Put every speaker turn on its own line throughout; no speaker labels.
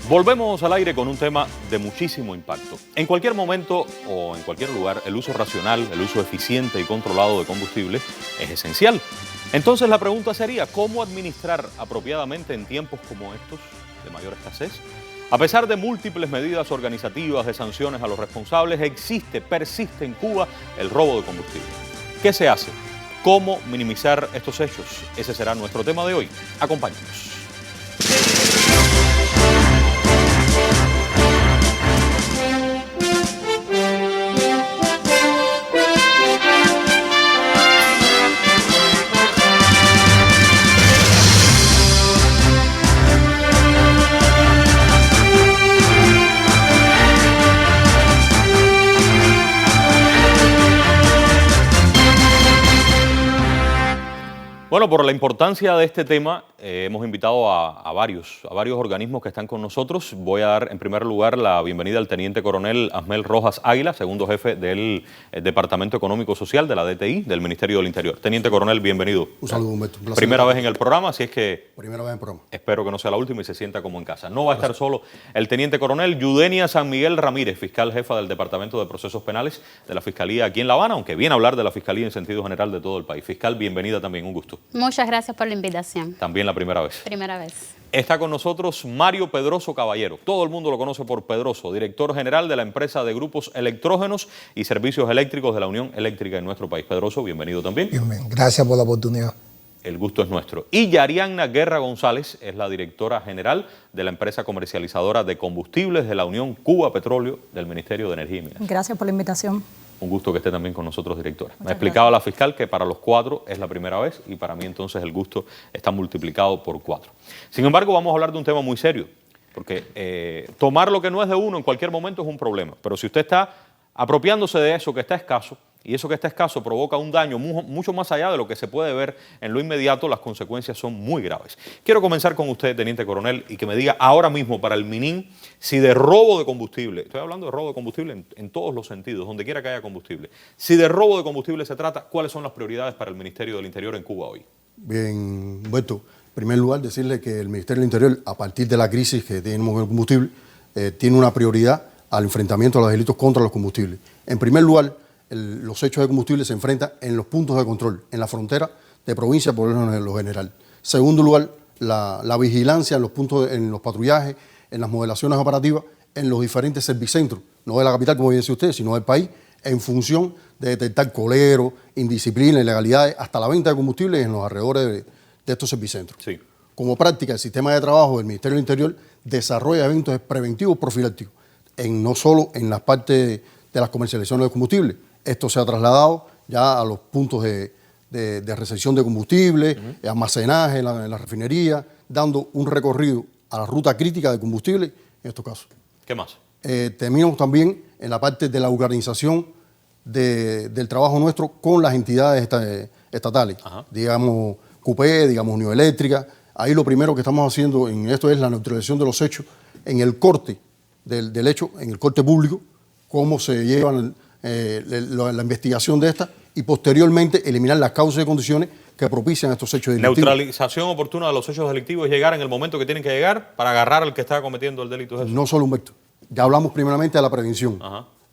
Volvemos al aire con un tema de muchísimo impacto. En cualquier momento o en cualquier lugar, el uso racional, el uso eficiente y controlado de combustible es esencial. Entonces la pregunta sería, ¿cómo administrar apropiadamente en tiempos como estos de mayor escasez? A pesar de múltiples medidas organizativas de sanciones a los responsables, persiste en Cuba el robo de combustible. ¿Qué se hace? ¿Cómo minimizar estos hechos? Ese será nuestro tema de hoy. Acompáñenos. Bueno, por la importancia de este tema, hemos invitado a varios organismos que están con nosotros. Voy a dar en primer lugar la bienvenida al Teniente Coronel Asmel Rojas Águila, segundo jefe del Departamento Económico Social de la DTI, del Ministerio del Interior. Teniente Coronel, bienvenido.
Un saludo, Humberto.
Primera vez en el programa, así es que...
Primera vez en el programa.
Espero que no sea la última y se sienta como en casa. No va a estar solo el Teniente Coronel Yudenia San Miguel Ramírez, fiscal jefa del Departamento de Procesos Penales de la Fiscalía aquí en La Habana, aunque viene a hablar de la Fiscalía en sentido general de todo el país. Fiscal, bienvenida también, un gusto.
Muchas gracias por la invitación.
También la primera vez.
Primera vez.
Está con nosotros Mario Pedroso Caballero. Todo el mundo lo conoce por Pedroso, director general de la empresa de grupos electrógenos y servicios eléctricos de la Unión Eléctrica en nuestro país. Pedroso, bienvenido también.
Bien, gracias por la oportunidad.
El gusto es nuestro. Y Yarianna Guerra González es la directora general de la empresa comercializadora de combustibles de la Unión Cuba Petróleo del Ministerio de Energía y Minas.
Gracias por la invitación.
Un gusto que esté también con nosotros, directora. Me explicaba la fiscal que para los 4 es la primera vez y para mí entonces el gusto está multiplicado por 4. Sin embargo, vamos a hablar de un tema muy serio, porque tomar lo que no es de uno en cualquier momento es un problema. Pero si usted está apropiándose de eso que está escaso, y eso que está escaso provoca un daño mucho más allá de lo que se puede ver en lo inmediato, las consecuencias son muy graves. Quiero comenzar con usted, Teniente Coronel, y que me diga ahora mismo para el Minin si de robo de combustible, estoy hablando de robo de combustible en todos los sentidos, donde quiera que haya combustible, si de robo de combustible se trata, ¿cuáles son las prioridades para el Ministerio del Interior en Cuba hoy?
Bien, Humberto, en primer lugar decirle que el Ministerio del Interior, a partir de la crisis que tenemos con el combustible, tiene una prioridad al enfrentamiento a los delitos contra los combustibles. En primer lugar, los hechos de combustible se enfrentan en los puntos de control, en la frontera de provincia por lo general. Segundo lugar, la vigilancia en los puntos, en los patrullajes, en las modelaciones operativas, en los diferentes servicentros, no de la capital, como dice usted, sino del país, en función de detectar coleros, indisciplina, ilegalidades, hasta la venta de combustible en los alrededores de estos servicentros.
Sí.
Como práctica, el sistema de trabajo del Ministerio del Interior desarrolla eventos preventivos profilácticos, no solo en las partes de las comercializaciones de combustible. Esto se ha trasladado ya a los puntos de recepción de combustible, almacenaje en la refinería, dando un recorrido a la ruta crítica de combustible en estos casos.
¿Qué más?
Terminamos también en la parte de la organización del trabajo nuestro con las entidades estatales, digamos CUPE, digamos Unión Eléctrica. Ahí lo primero que estamos haciendo en esto es la neutralización de los hechos en el corte del hecho, en el corte público, cómo se llevan la investigación de esta y posteriormente eliminar las causas y condiciones que propician estos hechos delictivos.
Neutralización oportuna de los hechos delictivos es llegar en el momento que tienen que llegar para agarrar al que está cometiendo el delito. ¿Es eso?
No solo, Humberto. Ya hablamos primeramente de la prevención.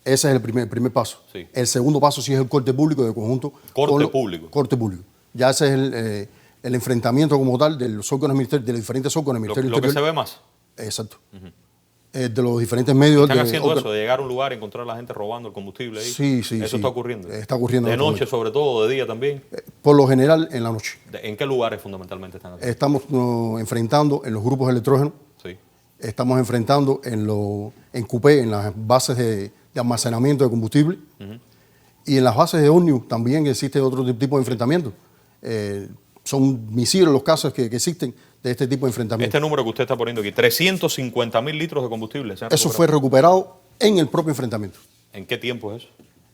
Ese es el primer paso.
Sí.
El segundo paso sí es el corte público de conjunto.
Corte público.
Corte público. Ya ese es el enfrentamiento como tal de los órganos ministeriales, de los diferentes órganos del Ministerio del Interior.
Lo que se ve más.
Exacto. De los diferentes medios.
¿Están haciendo eso, de llegar a un lugar y encontrar a la gente robando el combustible ahí?
Sí.
¿Eso está ocurriendo?
Está ocurriendo.
¿De noche sobre todo, de día también?
Por lo general, en la noche.
¿En qué lugares fundamentalmente están haciendo?
Estamos enfrentando en los grupos electrógenos.
Sí.
Estamos enfrentando en CUPE, en las bases de almacenamiento de combustible. Y en las bases de ómnibus también existe otro tipo de enfrentamiento. Son misiles los casos que existen de este tipo de enfrentamiento.
Este número que usted está poniendo aquí, 350.000 litros de combustible.
Eso fue recuperado en el propio enfrentamiento.
¿En qué tiempo es eso?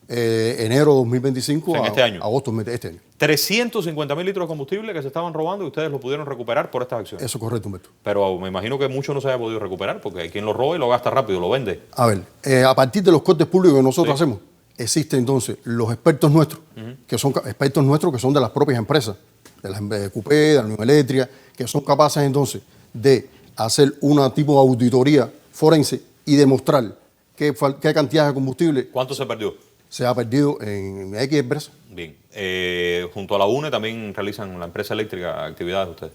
Enero 2025
en este año.
Agosto de este año.
350.000 litros de combustible que se estaban robando y ustedes lo pudieron recuperar por estas acciones.
Eso es correcto, Humberto.
Pero me imagino que mucho no se haya podido recuperar porque hay quien lo roba y lo gasta rápido, lo vende.
A ver, a partir de los cortes públicos que nosotros hacemos, existen entonces los expertos nuestros, que son expertos nuestros que son de las propias empresas, de la CUPE, de la Unión Eléctrica, que son capaces entonces de hacer una tipo de auditoría forense y demostrar qué cantidad de combustible
¿Cuánto se perdió?
se ha perdido en X empresas.
Bien. Junto a la UNE también realizan la empresa eléctrica actividades ustedes.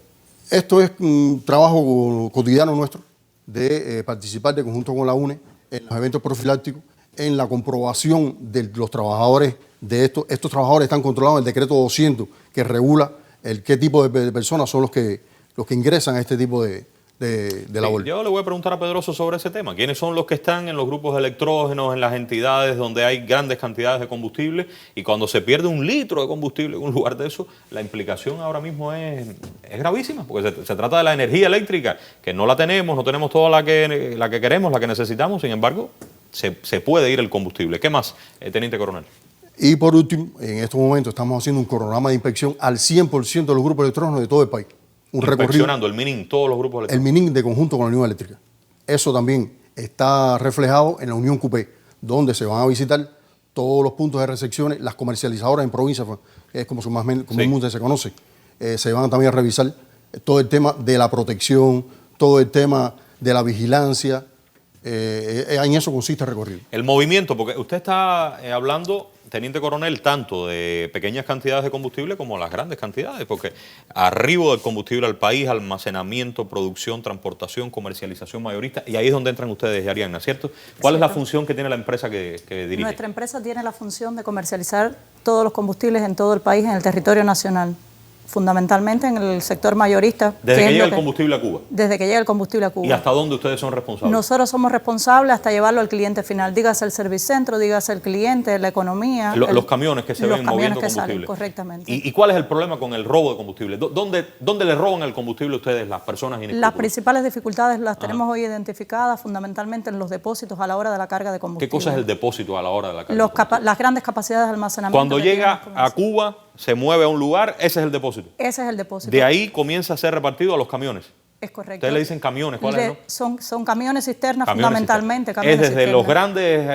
Esto es un trabajo cotidiano nuestro de participar de conjunto con la UNE en los eventos profilácticos, en la comprobación de los trabajadores de estos. Estos trabajadores están controlados en el decreto 200 que regula qué tipo de personas son los que ingresan a este tipo de labor.
Yo le voy a preguntar a Pedroso sobre ese tema. ¿Quiénes son los que están en los grupos electrógenos, en las entidades donde hay grandes cantidades de combustible? Y cuando se pierde un litro de combustible en un lugar de eso, la implicación ahora mismo es gravísima, porque se trata de la energía eléctrica, que no la tenemos, no tenemos toda la que queremos, la que necesitamos, sin embargo, se puede ir el combustible. ¿Qué más, Teniente Coronel?
Y por último, en estos momentos estamos haciendo un cronograma de inspección al 100% de los grupos electrógenos de todo el país. Un recorrido.
Inspeccionando el MININ, todos los grupos electrógenos.
El MININ de conjunto con la Unión Eléctrica. Eso también está reflejado en la Unión Cupé, donde se van a visitar todos los puntos de recepciones, las comercializadoras en provincia, que es como comúnmente se conoce. Se van también a revisar todo el tema de la protección, todo el tema de la vigilancia. En eso consiste el recorrido.
El movimiento, porque usted está hablando, Teniente Coronel, tanto de pequeñas cantidades de combustible como las grandes cantidades, porque arribo del combustible al país, almacenamiento, producción, transportación, comercialización mayorista, y ahí es donde entran ustedes, Ariadna, ¿cierto? ¿Cuál es la función que tiene la empresa que dirige?
Nuestra empresa tiene la función de comercializar todos los combustibles en todo el país, en el territorio nacional, fundamentalmente en el sector mayorista.
Desde que llega el combustible a Cuba.
Desde que llega el combustible a Cuba.
¿Y hasta dónde ustedes son responsables?
Nosotros somos responsables hasta llevarlo al cliente final, dígase el servicentro, dígase el cliente, la economía.
Los camiones que se ven moviendo combustible. Salen,
correctamente.
¿Y cuál es el problema con el robo de combustible? ¿Dónde le roban el combustible a ustedes, las personas inescrupulosas?
Las principales dificultades las tenemos hoy identificadas fundamentalmente en los depósitos a la hora de la carga de combustible.
¿Qué cosa es el depósito a la hora de la carga?
Las grandes capacidades de almacenamiento.
Cuando llega a Cuba, se mueve a un lugar, ese es el depósito.
Ese es el depósito.
De ahí comienza a ser repartido a los camiones.
Es correcto.
Ustedes le dicen camiones, ¿cuál es?
No? Son camiones cisternas fundamentalmente.
Es desde los grandes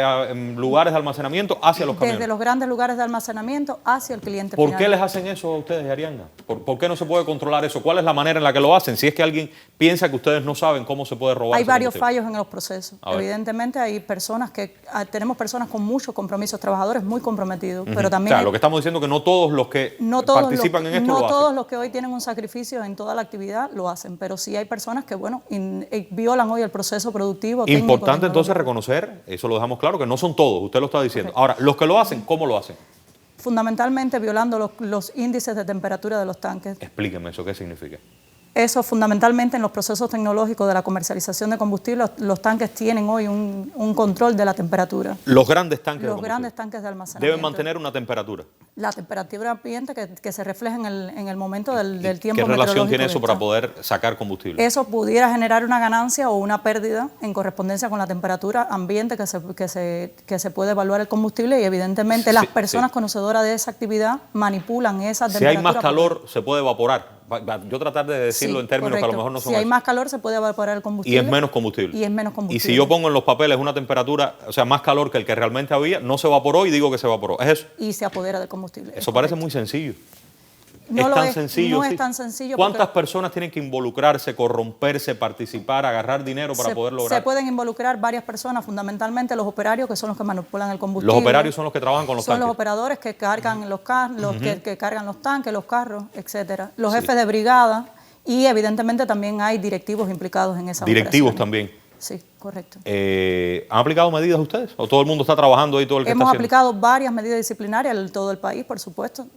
lugares de almacenamiento hacia los camiones.
Desde los grandes lugares de almacenamiento hacia el cliente
final.
¿Por
qué les hacen eso a ustedes, Ariadna? ¿Por qué no se puede controlar eso? ¿Cuál es la manera en la que lo hacen? Si es que alguien piensa que ustedes no saben cómo se puede robar.
Hay varios fallos en los procesos. Evidentemente hay tenemos personas con muchos compromisos, trabajadores muy comprometidos, pero también...
O sea, lo que estamos diciendo es que no todos los que participan en esto lo hacen.
No todos los que hoy tienen un sacrificio en toda la actividad lo hacen, pero sí hay personas que, violan hoy el proceso productivo.
Importante entonces reconocer, eso lo dejamos claro, que no son todos, usted lo está diciendo. Ahora, los que lo hacen, ¿cómo lo hacen?
Fundamentalmente violando los índices de temperatura de los tanques.
Explíqueme eso, ¿qué significa?
Eso fundamentalmente en los procesos tecnológicos de la comercialización de combustible, los tanques tienen hoy un control de la temperatura.
Los grandes tanques
Los grandes tanques de almacenamiento.
Deben mantener una temperatura.
La temperatura ambiente que se refleja en el momento del tiempo.
¿Qué relación tiene eso para poder sacar combustible?
Eso pudiera generar una ganancia o una pérdida en correspondencia con la temperatura ambiente que se puede evaluar el combustible y evidentemente las personas conocedoras de esa actividad manipulan esa temperatura.
Si hay más calor, se puede evaporar. Yo tratar de decirlo en términos que a lo mejor no son.
Si hay más calor, se puede evaporar el combustible.
Y es menos combustible. Y si yo pongo en los papeles una temperatura, o sea, más calor que el que realmente había, no se evaporó y digo que se evaporó. ¿Es eso?
Y se apodera del combustible.
Eso parece muy sencillo.
No
es tan sencillo.
No es tan sencillo.
¿Cuántas personas tienen que involucrarse, corromperse, participar, agarrar dinero para poder lograr?
Se pueden involucrar varias personas, fundamentalmente los operarios, que son los que manipulan el combustible.
Los operarios son los que trabajan con los tanques.
Son los operadores que cargan los carros, que cargan los tanques, los carros, etcétera. Los jefes de brigada y evidentemente también hay directivos implicados en esa
Directivos también.
Sí, correcto.
¿Han aplicado medidas ustedes? ¿O todo el mundo está trabajando ahí todo el que
Hemos
está haciendo?
aplicado varias medidas disciplinarias en todo el país, por supuesto.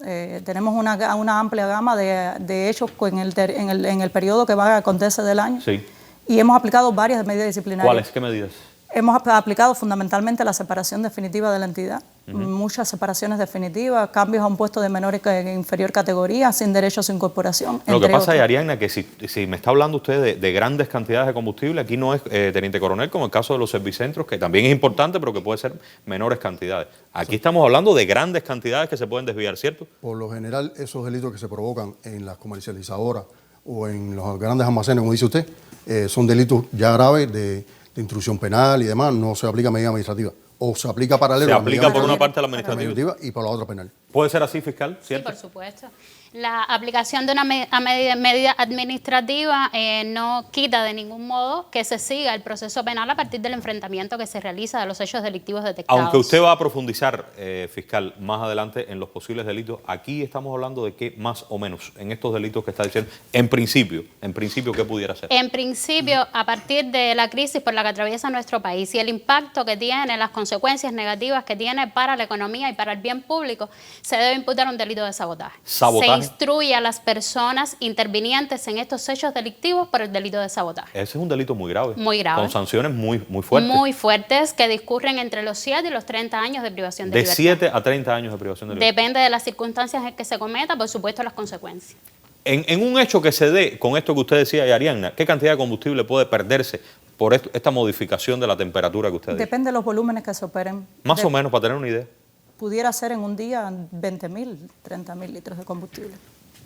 Tenemos una amplia gama de hechos en el periodo que va a acontecer del año.
Sí.
Y hemos aplicado varias medidas disciplinarias.
¿Cuáles? ¿Qué medidas?
Hemos aplicado fundamentalmente la separación definitiva de la entidad, muchas separaciones definitivas, cambios a un puesto de menor e inferior categoría, sin derecho a su incorporación.
Lo que pasa, Ariadna, que si me está hablando usted de grandes cantidades de combustible, aquí no es, Teniente Coronel, como el caso de los servicentros, que también es importante, pero que puede ser menores cantidades. Aquí estamos hablando de grandes cantidades que se pueden desviar, ¿cierto?
Por lo general, esos delitos que se provocan en las comercializadoras o en los grandes almacenes, como dice usted, son delitos ya graves de intrusión penal y demás, no se aplica medida administrativa. O se aplica paralelo.
Se aplica por una parte a la administrativa
y por la otra penal.
¿Puede ser así, fiscal? ¿Cierto?
Sí, por supuesto. La aplicación de una medida administrativa no quita de ningún modo que se siga el proceso penal a partir del enfrentamiento que se realiza de los hechos delictivos detectados.
Aunque usted va a profundizar, fiscal, más adelante en los posibles delitos, aquí estamos hablando de qué más o menos en estos delitos que está diciendo, en principio, ¿qué pudiera ser?
En principio, a partir de la crisis por la que atraviesa nuestro país y el impacto que tiene, las consecuencias negativas que tiene para la economía y para el bien público, se debe imputar un delito de sabotaje.
¿Sabotaje?
Se instruye a las personas intervinientes en estos hechos delictivos por el delito de sabotaje.
Ese es un delito muy grave.
Muy grave.
Con sanciones muy fuertes.
Muy fuertes, que discurren entre los 7 y los 30 años de privación de libertad.
De 7 a 30 años de privación de libertad.
Depende de las circunstancias en que se cometa, por supuesto, las consecuencias.
En un hecho que se dé, con esto que usted decía, Arianna, ¿qué cantidad de combustible puede perderse por esta modificación de la temperatura que usted dice?
Depende de los volúmenes que se operen.
Más o menos, para tener una idea.
Pudiera ser en un día 20.000, 30.000 litros de combustible.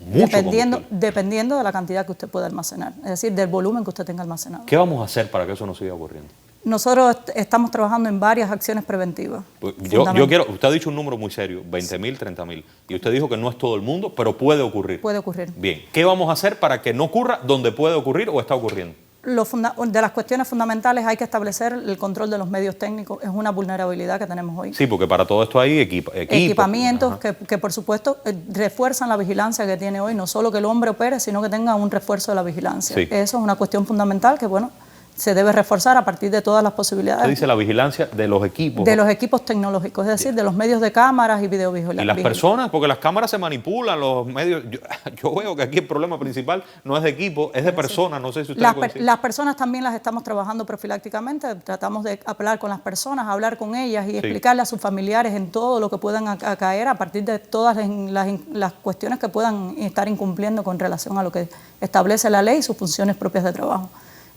Mucho combustible.
Dependiendo de la cantidad que usted pueda almacenar, es decir, del volumen que usted tenga almacenado.
¿Qué vamos a hacer para que eso no siga ocurriendo?
Nosotros estamos trabajando en varias acciones preventivas.
Yo quiero, usted ha dicho un número muy serio, 20.000, 30.000, y usted dijo que no es todo el mundo, pero puede ocurrir.
Puede ocurrir.
Bien, ¿qué vamos a hacer para que no ocurra donde puede ocurrir o está ocurriendo?
De las cuestiones fundamentales hay que establecer el control de los medios técnicos. Es una vulnerabilidad que tenemos hoy.
Sí, porque para todo esto hay
equipamientos que por supuesto refuerzan la vigilancia que tiene hoy, no solo que el hombre opere, sino que tenga un refuerzo de la vigilancia.
Sí.
Eso es una cuestión fundamental que, bueno, se debe reforzar a partir de todas las posibilidades.
Usted dice la vigilancia de los equipos.
De los equipos tecnológicos, es decir, de los medios de cámaras y videovigilancia.
Y las personas, porque las cámaras se manipulan, los medios. Yo veo que aquí el problema principal no es de equipo, es de personas. No sé si usted
las personas también las estamos trabajando profilácticamente. Tratamos de hablar con las personas, hablar con ellas y explicarle a sus familiares en todo lo que puedan caer a partir de todas las cuestiones que puedan estar incumpliendo con relación a lo que establece la ley y sus funciones propias de trabajo.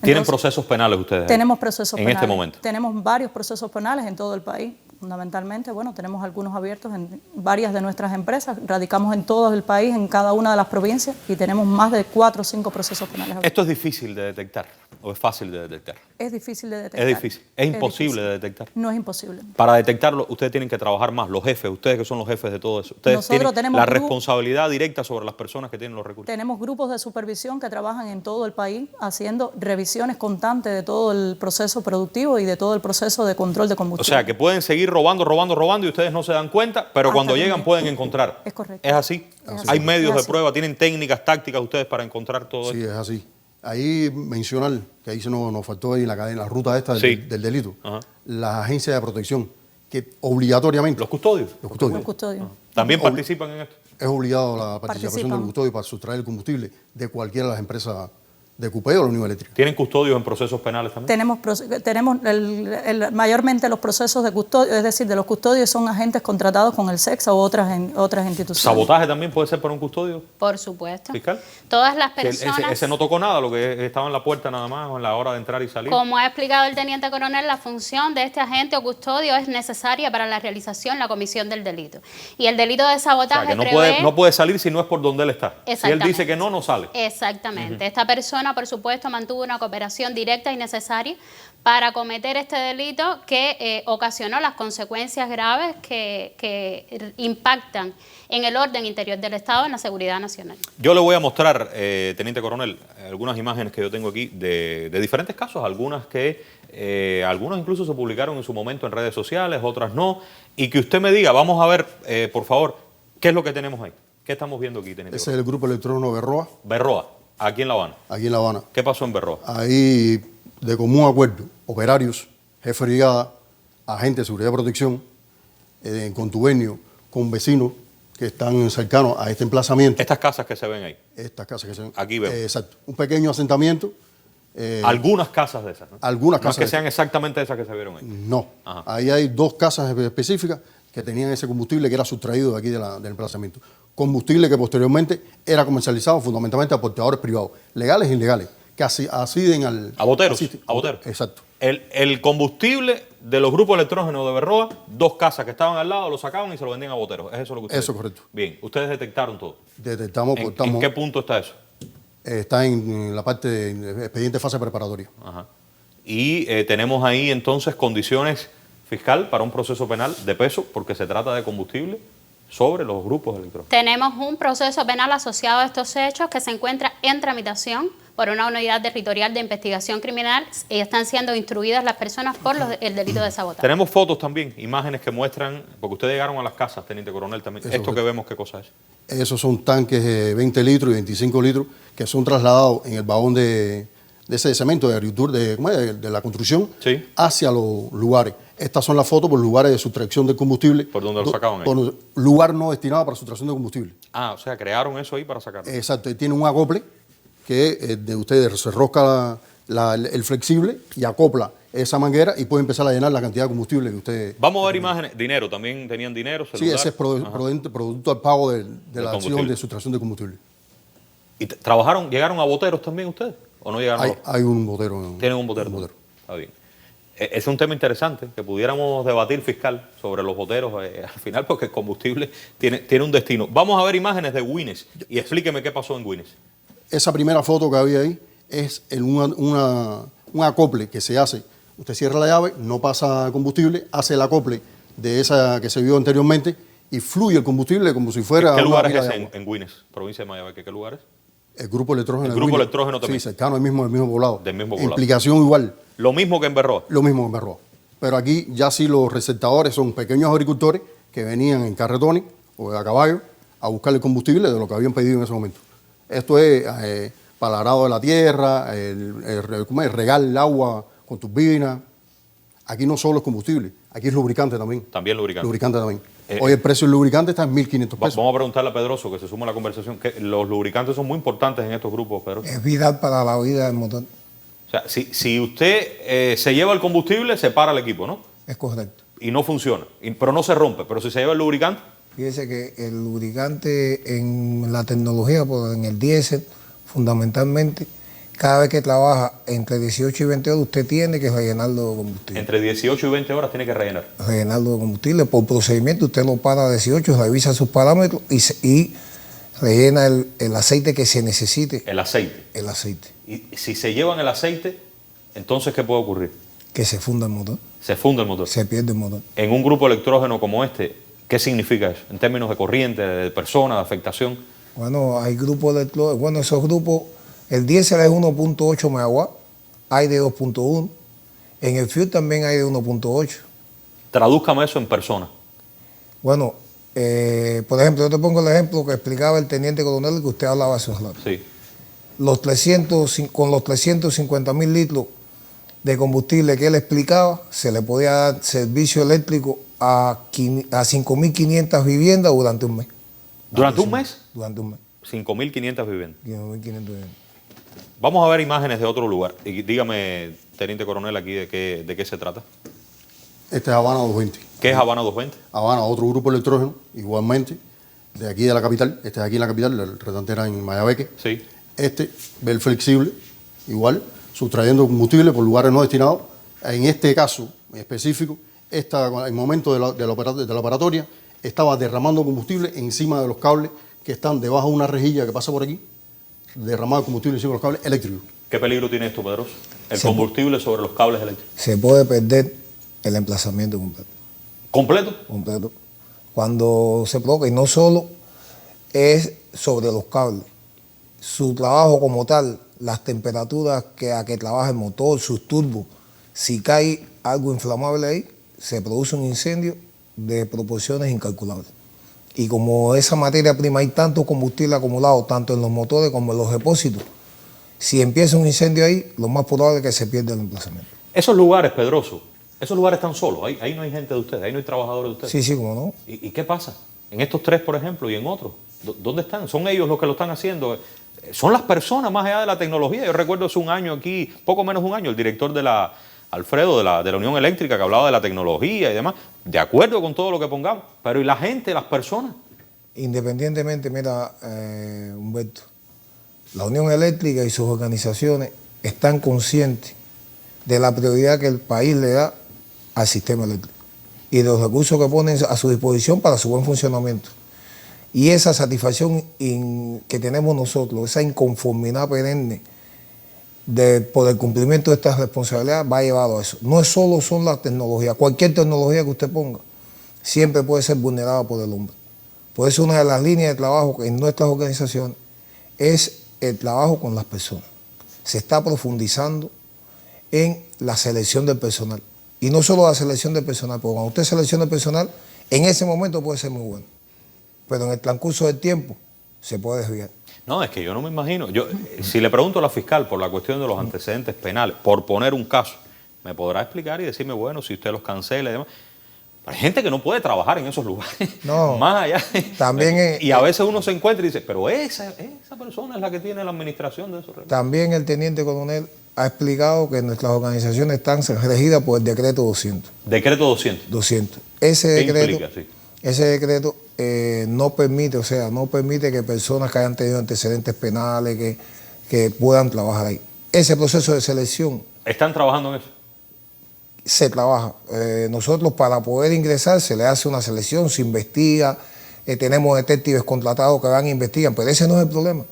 ¿Tienen procesos penales ustedes?
Tenemos procesos penales.
En este momento.
Tenemos varios procesos penales en todo el país. Fundamentalmente, bueno, tenemos algunos abiertos en varias de nuestras empresas. Radicamos en todo el país, en cada una de las provincias, y tenemos más de 4 o 5 procesos penales abiertos.
¿Esto es difícil de detectar o es fácil de detectar?
Es difícil de detectar.
Es difícil. ¿Es imposible de detectar?
No es imposible.
Para detectarlo, ustedes tienen que trabajar más, los jefes, ustedes que son los jefes de todo eso. Ustedes tienen la responsabilidad directa sobre las personas que tienen los recursos.
Tenemos grupos de supervisión que trabajan en todo el país haciendo revisiones constantes de todo el proceso productivo y de todo el proceso de control de combustible.
O sea, que pueden seguir robando y ustedes no se dan cuenta, pero cuando llegan pueden encontrar.
Es correcto.
¿Es así? ¿Hay medios de prueba? ¿Tienen técnicas, tácticas ustedes para encontrar todo esto?
Sí, es así. Ahí mencionar, que ahí nos faltó ahí en la cadena, la ruta esta del delito, las agencias de protección, que obligatoriamente...
¿Los custodios?
Los custodios.
Los custodios.
¿También participan en esto?
Es obligado la participación del custodio para sustraer el combustible de cualquiera de las empresas de Cupeo o la Unión Eléctrica.
¿Tienen custodios en procesos penales también?
Tenemos mayormente los procesos de custodio, es decir, de los custodios son agentes contratados con el SEXA u otras instituciones.
¿Sabotaje también puede ser para un custodio?
Por supuesto.
¿Fiscal?
Todas las personas...
Ese no tocó nada, lo que estaba en la puerta nada más, o en la hora de entrar y salir.
Como ha explicado el teniente coronel, la función de este agente o custodio es necesaria para la realización, la comisión del delito. Y el delito de sabotaje
no puede salir si no es por donde él está. Si él dice que no sale.
Exactamente. Esta persona, por supuesto, mantuvo una cooperación directa y necesaria para cometer este delito que ocasionó las consecuencias graves que impactan en el orden interior del Estado, en la seguridad nacional.
Yo le voy a mostrar, teniente coronel, algunas imágenes que yo tengo aquí de diferentes casos, algunas incluso se publicaron en su momento en redes sociales, otras no, y que usted me diga, vamos a ver, por favor, ¿qué es lo que tenemos ahí? ¿Qué estamos viendo aquí, teniente
Ese es el grupo electrónico Berroa.
Berroa, aquí en La Habana.
Aquí en La Habana.
¿Qué pasó en Berroa?
Ahí, de común acuerdo, operarios, jefe de brigada, agentes de seguridad y protección, en contubernio con vecinos que están cercanos a este emplazamiento.
Estas casas que se ven ahí.
Estas casas que se ven.
Aquí vemos.
Exacto. Un pequeño asentamiento.
Algunas casas de esas, ¿no?
Algunas casas.
No es que sean exactamente esas que se vieron ahí.
No.
Ajá.
Ahí hay 2 casas específicas que tenían ese combustible que era sustraído de aquí del emplazamiento. Combustible que posteriormente era comercializado fundamentalmente a portadores privados, legales e ilegales, que acceden al...
A boteros. A boteros.
Exacto.
El combustible de los grupos electrógenos de Berroa, 2 casas que estaban al lado, lo sacaban y se lo vendían a boteros. ¿Es eso lo que ustedes?
Eso es correcto.
Bien, ustedes detectaron todo.
Detectamos...
¿En qué punto está eso?
Está en la parte de expediente fase preparatoria.
Ajá. Y tenemos ahí entonces condiciones, fiscal, para un proceso penal de peso, porque se trata de combustible sobre los grupos electrógenos.
Tenemos un proceso penal asociado a estos hechos que se encuentra en tramitación por una unidad territorial de investigación criminal y están siendo instruidas las personas por el delito de sabotaje.
Tenemos fotos también, imágenes que muestran, porque ustedes llegaron a las casas, Teniente Coronel, también. Esto que vemos, ¿qué cosa es?
Esos son tanques de 20 litros y 25 litros que son trasladados en el vagón de ese cemento, de agricultura, de la construcción,
sí,
hacia los lugares. Estas son las fotos por lugares de sustracción de combustible.
¿Por dónde lo sacaban ahí?
Por lugar no destinado para sustracción de combustible.
Ah, o sea, crearon eso ahí para sacarlo.
Exacto, y tiene un acople que de ustedes se rosca el flexible y acopla esa manguera y puede empezar a llenar la cantidad de combustible que usted...
Vamos a ver imágenes. Dinero, también tenían dinero, celular.
Sí, ese es producto al pago de la acción de sustracción de combustible.
¿Y llegaron a boteros también ustedes? ¿O no llegaron
hay un botero.
¿Tienen un botero? Está bien. Es un tema interesante que pudiéramos debatir, fiscal, sobre los boteros al final, porque el combustible tiene un destino. Vamos a ver imágenes de Güines y explíqueme qué pasó en Güines.
Esa primera foto que había ahí es un acople que se hace. Usted cierra la llave, no pasa combustible, hace el acople de esa que se vio anteriormente y fluye el combustible como si fuera...
¿Qué lugar es ese en Güines, provincia de Mayabeque? ¿Qué lugar es?
El grupo electrógeno.
El grupo electrógeno también.
Sí, cercano del mismo poblado.
Del mismo poblado.
Implicación igual.
Lo mismo que en Berroa.
Lo mismo que en Berroa. Pero aquí ya sí los receptadores son pequeños agricultores que venían en carretones o a caballo a buscar el combustible de lo que habían pedido en ese momento. Esto es para el arado de la tierra, regar el agua con turbinas. Aquí no solo es combustible, aquí es lubricante también.
También lubricante.
Lubricante también. Hoy el precio del lubricante está en 1.500 pesos.
Vamos a preguntarle a Pedroso, que se suma a la conversación, que los lubricantes son muy importantes en estos grupos, Pedroso.
Es vital para la vida del motor.
O sea, si usted se lleva el combustible, se para el equipo, ¿no?
Es correcto.
Y no funciona, pero no se rompe. Pero si se lleva el lubricante...
Fíjese que el lubricante en la tecnología, en el diésel, fundamentalmente, cada vez que trabaja entre 18 y 20 horas, usted tiene que rellenarlo de combustible.
Entre 18 y 20 horas tiene que rellenar.
Rellenarlo de combustible. Por procedimiento, usted lo para a 18, revisa sus parámetros y rellena el aceite que se necesite.
El aceite.
El aceite.
Y si se llevan el aceite, entonces, ¿qué puede ocurrir?
Que se funda el motor.
Se funde el motor.
Se pierde el motor.
En un grupo electrógeno como este, ¿qué significa eso? En términos de corriente, de persona, de afectación.
Bueno, hay grupos electrógenos. Bueno, esos grupos, el diésel es 1.8 MW, hay de 2.1. En el fuel también hay de 1.8.
Tradúzcame eso en persona.
Bueno, por ejemplo, yo te pongo el ejemplo que explicaba el teniente coronel que usted hablaba hace un rato.
Sí.
Con los 350.000 litros de combustible que él explicaba, se le podía dar servicio eléctrico a 5.500 viviendas durante un mes.
¿Durante un mes?
Durante un mes.
5.500 viviendas.
5.500 viviendas.
Vamos a ver imágenes de otro lugar. Y dígame, teniente coronel, aquí de qué se trata.
Este es Habana 220.
¿Qué es Habana 220?
Habana, otro grupo electrógeno, igualmente, de aquí de la capital. Este es aquí en la capital, el retante era en Mayabeque.
Sí.
Este ve el flexible, igual, sustrayendo combustible por lugares no destinados. En este caso en específico, en el momento de la operatoria, estaba derramando combustible encima de los cables que están debajo de una rejilla que pasa por aquí, derramado combustible encima de los cables eléctricos.
¿Qué peligro tiene esto, Pedroso? El combustible sobre los cables eléctricos.
Se puede perder el emplazamiento completo.
¿Completo?
Completo. Cuando se provoca, y no solo es sobre los cables, su trabajo como tal, las temperaturas a que trabaja el motor, sus turbos, si cae algo inflamable ahí, se produce un incendio de proporciones incalculables. Y como esa materia prima hay tanto combustible acumulado, tanto en los motores como en los depósitos, si empieza un incendio ahí, lo más probable es que se pierda el emplazamiento.
Esos lugares, Pedroso, esos lugares están solos, ahí no hay gente de ustedes, ahí no hay trabajadores de ustedes.
Sí, sí, cómo no.
¿Y qué pasa? En estos tres, por ejemplo, y en otros, ¿dónde están? ¿Son ellos los que lo están haciendo? Son las personas más allá de la tecnología. Yo recuerdo hace un año aquí, poco menos de un año, el director Alfredo de la Unión Eléctrica, que hablaba de la tecnología y demás, de acuerdo con todo lo que pongamos, pero ¿y la gente, las personas?
Independientemente, mira, Humberto, la Unión Eléctrica y sus organizaciones están conscientes de la prioridad que el país le da al sistema eléctrico y de los recursos que ponen a su disposición para su buen funcionamiento. Y esa satisfacción que tenemos nosotros, esa inconformidad perenne por el cumplimiento de estas responsabilidades, va llevado a eso. No solo son las tecnologías, cualquier tecnología que usted ponga siempre puede ser vulnerada por el hombre. Por eso una de las líneas de trabajo en nuestras organizaciones es el trabajo con las personas. Se está profundizando en la selección del personal. Y no solo la selección del personal, porque cuando usted selecciona el personal, en ese momento puede ser muy bueno. Pero en el transcurso del tiempo se puede desviar.
No, es que yo no me imagino. Si le pregunto a la fiscal por la cuestión de los antecedentes penales, por poner un caso, me podrá explicar y decirme, bueno, si usted los cancela y demás. Hay gente que no puede trabajar en esos lugares.
No,
más allá.
También
y a veces uno se encuentra y dice, pero esa persona es la que tiene la administración de esos recursos.
También el teniente coronel ha explicado que nuestras organizaciones están regidas por el decreto 200.
Decreto 200.
200. Ese
¿Qué
decreto,
implica? Sí.
ese decreto no permite, no permite que personas que hayan tenido antecedentes penales que puedan trabajar ahí. Ese proceso de selección.
¿Están trabajando en eso?
Se trabaja. Nosotros para poder ingresar se le hace una selección, se investiga, tenemos detectives contratados que van a investigar, pero ese no es el problema.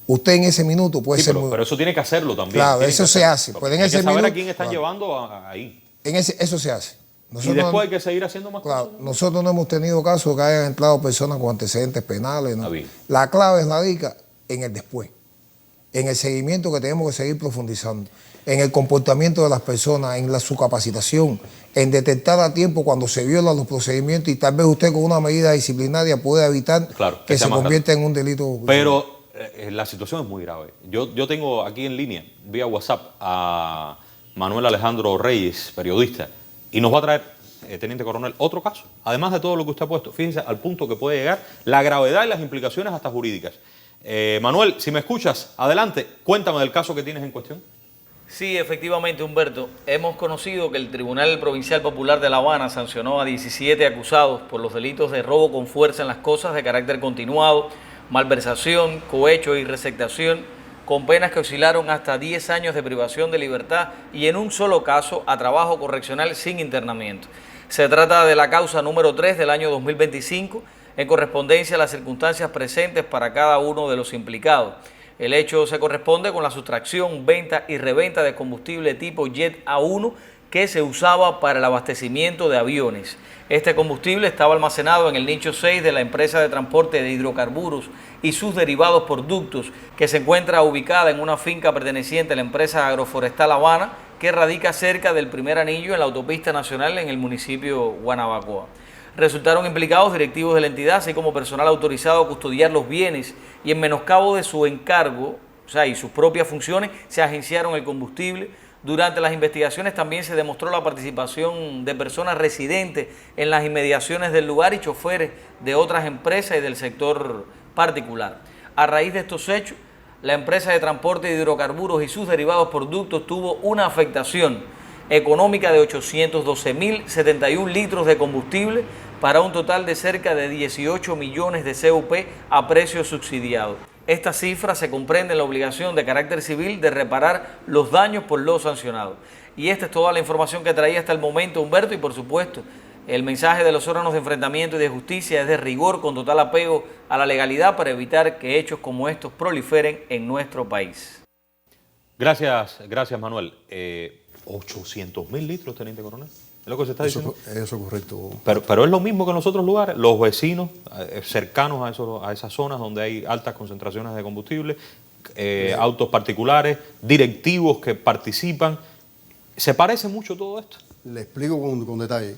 Usted en ese minuto puede ser
pero eso tiene que hacerlo también.
Claro, eso se hace. Pero en ese
hay que saber
minuto,
a quién están llevando ahí.
Eso se hace.
Y después hay que seguir haciendo más
cosas.
Cosas.
Nosotros no hemos tenido casos que hayan entrado personas con antecedentes penales. ¿No? La clave radica en el después, en el seguimiento que tenemos que seguir profundizando, en el comportamiento de las personas, en su capacitación, en detectar a tiempo cuando se violan los procedimientos y tal vez usted con una medida disciplinaria pueda evitar que se convierta en un delito.
Pero la situación es muy grave. Yo tengo aquí en línea, vía WhatsApp, a Manuel Alejandro Reyes, periodista, y nos va a traer, teniente coronel, otro caso. Además de todo lo que usted ha puesto, fíjese al punto que puede llegar la gravedad y las implicaciones hasta jurídicas. Manuel, si me escuchas, adelante, cuéntame del caso que tienes en cuestión.
Sí, efectivamente, Humberto. Hemos conocido que el Tribunal Provincial Popular de La Habana sancionó a 17 acusados por los delitos de robo con fuerza en las cosas de carácter continuado, malversación, cohecho y receptación, con penas que oscilaron hasta 10 años de privación de libertad y en un solo caso a trabajo correccional sin internamiento. Se trata de la causa número 3 del año 2025, en correspondencia a las circunstancias presentes para cada uno de los implicados. El hecho se corresponde con la sustracción, venta y reventa de combustible tipo Jet A1 que se usaba para el abastecimiento de aviones. Este combustible estaba almacenado en el nicho 6 de la empresa de transporte de hidrocarburos y sus derivados productos, que se encuentra ubicada en una finca perteneciente a la empresa agroforestal Habana, que radica cerca del primer anillo en la autopista nacional en el municipio Guanabacoa. Resultaron implicados directivos de la entidad, así como personal autorizado a custodiar los bienes, y en menoscabo de su encargo, y sus propias funciones, se agenciaron el combustible. Durante las investigaciones también se demostró la participación de personas residentes en las inmediaciones del lugar y choferes de otras empresas y del sector particular. A raíz de estos hechos, la empresa de transporte de hidrocarburos y sus derivados productos tuvo una afectación económica de 812.071 litros de combustible para un total de cerca de 18 millones de CUP a precio subsidiado. Esta cifra se comprende en la obligación de carácter civil de reparar los daños por los sancionados. Y esta es toda la información que traía hasta el momento, Humberto, y por supuesto, el mensaje de los órganos de enfrentamiento y de justicia es de rigor con total apego a la legalidad para evitar que hechos como estos proliferen en nuestro país.
Gracias Manuel. 800.000 litros, teniente coronel. ¿Es lo que se está diciendo?
Eso es correcto.
Pero es lo mismo que en los otros lugares. Los vecinos cercanos a esas zonas donde hay altas concentraciones de combustible, autos particulares, directivos que participan. ¿Se parece mucho todo esto?
Le explico con detalle.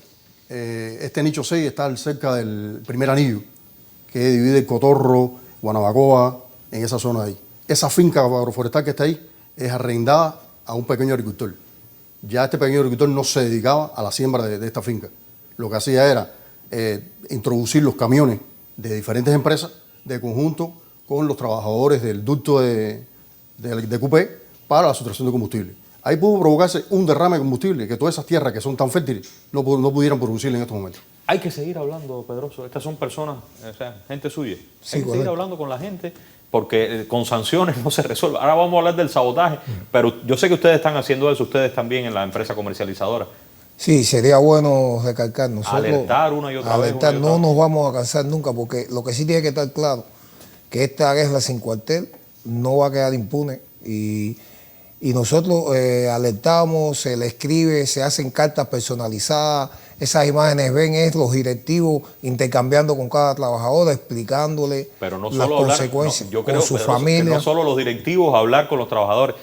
Este nicho 6 está cerca del primer anillo, que divide el Cotorro, Guanabacoa, en esa zona de ahí. Esa finca agroforestal que está ahí es arrendada a un pequeño agricultor. Ya este pequeño agricultor no se dedicaba a la siembra de esta finca. Lo que hacía era introducir los camiones de diferentes empresas de conjunto con los trabajadores del ducto de Cupé para la sustracción de combustible. Ahí pudo provocarse un derrame de combustible que todas esas tierras que son tan fértiles no pudieran producir en estos momentos.
Hay que seguir hablando, Pedroso. Estas son personas, gente suya.
Sí,
hay que seguir hablando con la gente, porque con sanciones no se resuelve. Ahora vamos a hablar del sabotaje, pero yo sé que ustedes están haciendo eso, ustedes también en la empresa comercializadora.
Sí, sería bueno recalcar. Nosotros,
alertar una y otra vez.
No nos vamos a cansar nunca, porque lo que sí tiene que estar claro, que esta guerra sin cuartel no va a quedar impune y y nosotros alertamos, se le escribe, se hacen cartas personalizadas. Esas imágenes ven es los directivos intercambiando con cada trabajador, explicándole
pero no
las
solo
consecuencias con su familia.
No solo los directivos hablar con los trabajadores.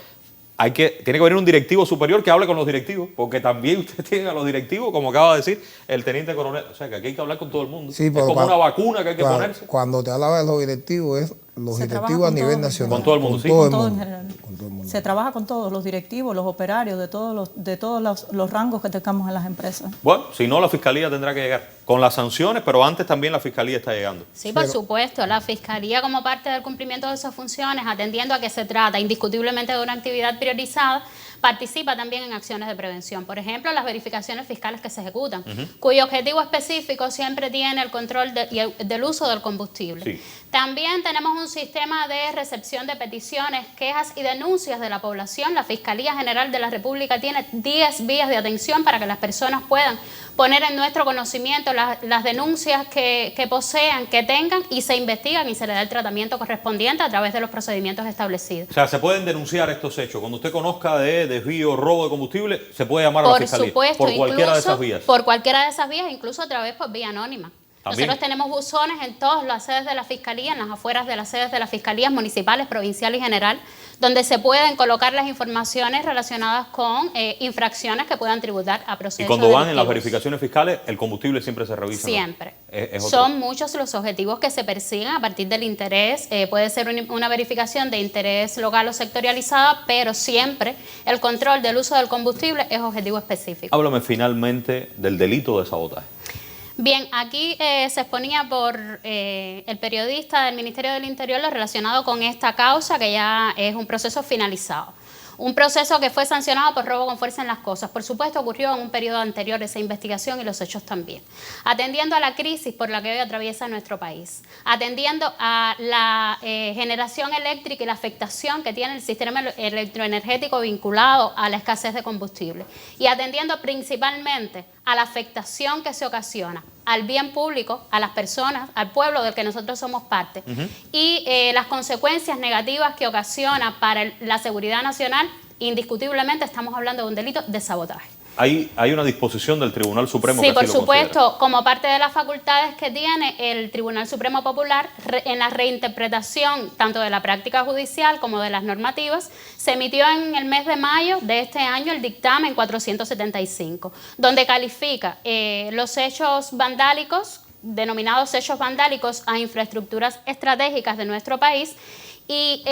Tiene que venir un directivo superior que hable con los directivos, porque también usted tiene a los directivos, como acaba de decir el teniente coronel. O sea, que aquí hay que hablar con todo el mundo.
Sí,
es como una vacuna que hay que ponerse.
Cuando te hablaba de los directivos, es los directivos a nivel nacional.
Con todo el mundo, sí.
Con todo en general. Se trabaja con todos, los directivos, los operarios, de todos los rangos que tengamos en las empresas.
Bueno, si no, la Fiscalía tendrá que llegar con las sanciones, pero antes también la Fiscalía está llegando.
Sí, por supuesto. La Fiscalía, como parte del cumplimiento de sus funciones, atendiendo a que se trata indiscutiblemente de una actividad priorizada, participa también en acciones de prevención. Por ejemplo, las verificaciones fiscales que se ejecutan, cuyo objetivo específico siempre tiene el control del uso del combustible.
Sí.
También tenemos un sistema de recepción de peticiones, quejas y denuncias de la población. La Fiscalía General de la República tiene 10 vías de atención para que las personas puedan poner en nuestro conocimiento las denuncias que posean, que tengan, y se investigan y se le da el tratamiento correspondiente a través de los procedimientos establecidos.
O sea, se pueden denunciar estos hechos. Cuando usted conozca de desvío, robo de combustible, se puede llamar a la Fiscalía.
Supuesto,
por cualquiera de esas vías.
Por cualquiera de esas vías, incluso a través por vía anónima.
¿También?
Nosotros tenemos buzones en todas las sedes de la Fiscalía, en las afueras de las sedes de las Fiscalías municipales, provincial y general, donde se pueden colocar las informaciones relacionadas con infracciones que puedan tributar a procesos.
Y cuando van en las
delictivos.
verificaciones fiscales, el combustible siempre se revisa.
Siempre.
¿No?
Son muchos los objetivos que se persiguen a partir del interés. Puede ser una verificación de interés local o sectorializada, pero siempre el control del uso del combustible es objetivo específico.
Háblame finalmente del delito de sabotaje.
Bien, aquí se exponía por el periodista del Ministerio del Interior lo relacionado con esta causa, que ya es un proceso finalizado. Un proceso que fue sancionado por robo con fuerza en las cosas. Por supuesto, ocurrió en un periodo anterior esa investigación y los hechos también. Atendiendo a la crisis por la que hoy atraviesa nuestro país, atendiendo a la generación eléctrica y la afectación que tiene el sistema electroenergético vinculado a la escasez de combustible, y atendiendo principalmente a la afectación que se ocasiona al bien público, a las personas, al pueblo del que nosotros somos parte, y las consecuencias negativas que ocasiona para la seguridad nacional, indiscutiblemente estamos hablando de un delito de sabotaje.
Hay una disposición del Tribunal Supremo
sí,
que así
por
lo
supuesto,
considera.
como parte de las facultades que tiene el Tribunal Supremo Popular en la reinterpretación tanto de la práctica judicial como de las normativas, se emitió en el mes de mayo de este año el dictamen 475, donde califica los hechos vandálicos, denominados hechos vandálicos, a infraestructuras estratégicas de nuestro país. Y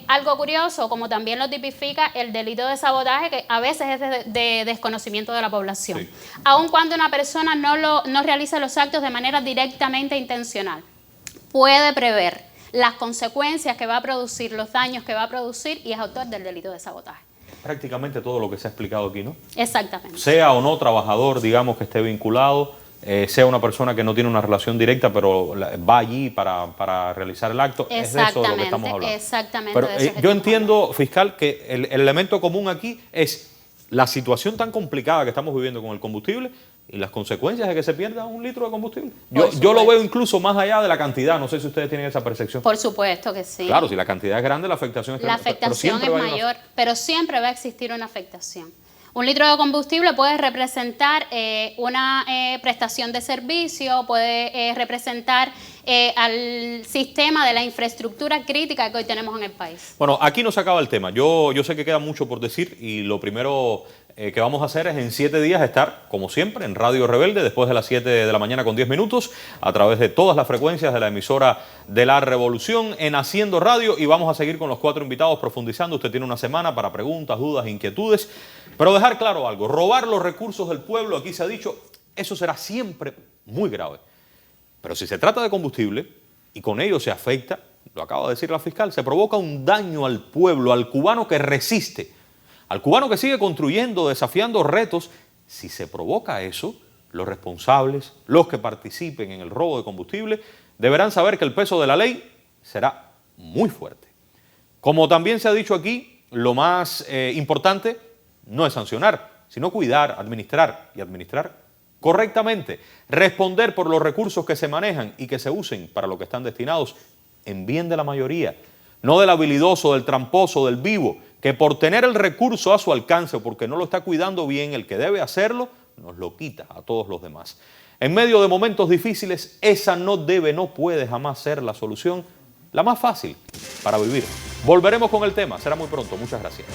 algo curioso, como también lo tipifica el delito de sabotaje, que a veces es de desconocimiento de la población. Sí. Aun cuando una persona no realiza los actos de manera directamente intencional, puede prever las consecuencias que va a producir, los daños que va a producir, y es autor del delito de sabotaje.
Prácticamente todo lo que se ha explicado aquí, ¿no?
Exactamente.
Sea o no trabajador, digamos, que esté vinculado, sea una persona que no tiene una relación directa, pero va allí para realizar el acto. Es de eso de lo que estamos hablando.
Exactamente.
Pero yo entiendo, fiscal, que el elemento común aquí es la situación tan complicada que estamos viviendo con el combustible y las consecuencias de que se pierda un litro de combustible. Yo lo veo incluso más allá de la cantidad. No sé si ustedes tienen esa percepción.
Por supuesto que sí.
Claro, si la cantidad es grande, la afectación es grande.
La afectación es mayor, pero siempre va a existir una afectación. Un litro de combustible puede representar una prestación de servicio, puede representar al sistema de la infraestructura crítica que hoy tenemos en el país.
Bueno, aquí no se acaba el tema. Yo sé que queda mucho por decir y lo primero que vamos a hacer es en 7 días estar, como siempre, en Radio Rebelde, después de las 7 de la mañana con 10 minutos, a través de todas las frecuencias de la emisora de la Revolución en Haciendo Radio, y vamos a seguir con los 4 invitados profundizando. Usted tiene una semana para preguntas, dudas, inquietudes, pero dejar claro algo: robar los recursos del pueblo, aquí se ha dicho, eso será siempre muy grave. Pero si se trata de combustible y con ello se afecta, lo acaba de decir la fiscal, se provoca un daño al pueblo, al cubano que resiste, al cubano que sigue construyendo, desafiando retos. Si se provoca eso, los responsables, los que participen en el robo de combustible, deberán saber que el peso de la ley será muy fuerte. Como también se ha dicho aquí, lo más importante no es sancionar, sino cuidar, administrar y administrar correctamente, responder por los recursos que se manejan y que se usen para lo que están destinados en bien de la mayoría, no del habilidoso, del tramposo, del vivo, que por tener el recurso a su alcance o porque no lo está cuidando bien, el que debe hacerlo, nos lo quita a todos los demás. En medio de momentos difíciles, esa no puede jamás ser la solución, la más fácil para vivir. Volveremos con el tema, será muy pronto. Muchas gracias.